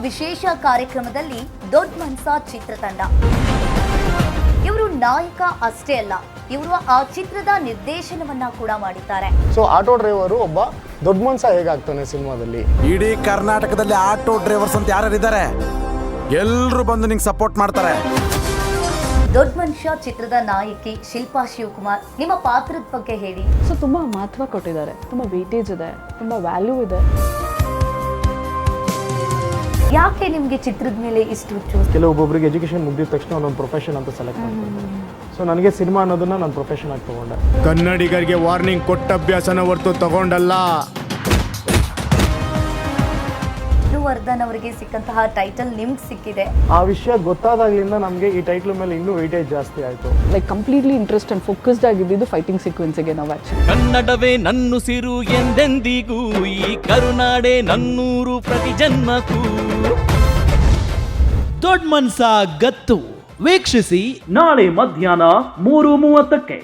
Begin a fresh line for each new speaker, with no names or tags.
ವಿಶೇಷ ಕಾರ್ಯಕ್ರಮದಲ್ಲಿ ದೊಡ್ಡ ಮನ್ಸ ಚಿತ್ರತಂಡ. ಇವರು ನಾಯಕ ಅಷ್ಟೇ ಅಲ್ಲ, ಇವರು ಆ ಚಿತ್ರದ ನಿರ್ದೇಶನವನ್ನ ಕೂಡ ಮಾಡಿದ್ದಾರೆ.
ಸೊ ಆಟೋ ಡ್ರೈವರು ಒಬ್ಬ ದೊಡ್ಡ ಮನ್ಸ ಹೇಗಾಗ್ತಾನೆ ಸಿನಿಮಾದಲ್ಲಿ.
ಇಡೀ ಕರ್ನಾಟಕದಲ್ಲಿ ಆಟೋ ಡ್ರೈವರ್ಸ್ ಅಂತ ಯಾರಿದ್ದಾರೆ, ಎಲ್ಲರೂ ಬಂದು ನಿಂಗೆ ಸಪೋರ್ಟ್ ಮಾಡ್ತಾರೆ.
ದೊಡ್ಡ ಮನುಷ್ಯ ಚಿತ್ರದ ನಾಯಕಿ ಶಿಲ್ಪಾ ಶಿವಕುಮಾರ್, ನಿಮ್ಮ ಪಾತ್ರದ ಬಗ್ಗೆ ಹೇಳಿ.
ಸೊ ತುಂಬ ಮಹತ್ವ ಕೊಟ್ಟಿದ್ದಾರೆ, ತುಂಬ ವೇಟೇಜ್ ಇದೆ, ತುಂಬ ವ್ಯಾಲ್ಯೂ ಇದೆ.
ಯಾಕೆ ನಿಮ್ಗೆ ಚಿತ್ರದ ಮೇಲೆ ಇಷ್ಟು ಹುಚ್ಚು?
ಕೆಲವೊಬ್ಬೊಬ್ಬರಿಗೆ ಎಜುಕೇಶನ್ ಮುಗಿದ ತಕ್ಷಣ ಒಂದೊಂದು ಪ್ರೊಫೆಷನ್ ಅಂತ ಸೆಲೆಕ್ಟ್ ಮಾಡ್ತಾರೆ. ಸೊ ನನಗೆ ಸಿನಿಮಾ ಅನ್ನೋದನ್ನ ನಾನು ಪ್ರೊಫೆಷನ್ ಆಗಿ ತಗೊಂಡೆ. ಕನ್ನಡಿಗರಿಗೆ ವಾರ್ನಿಂಗ್ ಕೊಟ್ಟ ಅಭ್ಯಾಸನ ಹೊರತು ತಗೊಂಡಲ್ಲ.
ವರ್ಧನ್ ಅವರಿಗೆ ಸಿಕ್ಕಂತಹ ಟೈಟಲ್ ನಿಮ್ಗೆ ಸಿಕ್ಕಿದೆ.
ಆ ವಿಷಯ ಗೊತ್ತಾದಾಗ್ಲಿಂದ ನಮಗೆ ಈ ಟೈಟ್ಲ್ ಮೇಲೆ ಇನ್ನೂ ವೇಟೇಜ್ ಜಾಸ್ತಿ ಆಯಿತು.
Like completely interest and focused ಆಗಿದ್ದು ಫೈಟಿಂಗ್ ಸೀಕ್ವೆನ್ಸ್ಗೆ ನಾವು ಆ್ಯಕ್ಚುಲಿ.
ಕನ್ನಡವೇ ನನ್ನುಸಿರು ಎಂದೆಂದಿಗೂ, ಈ ಕರುನಾಡೆ ನನ್ನೂರು ಪ್ರತಿ ಜನ್ಮಕ್ಕೂ.
ದೊಡ್ಡ ಮನ್ಸ ಗತ್ತು ವೀಕ್ಷಿಸಿ ನಾಳೆ ಮಧ್ಯಾಹ್ನ 3:30ಕ್ಕೆ.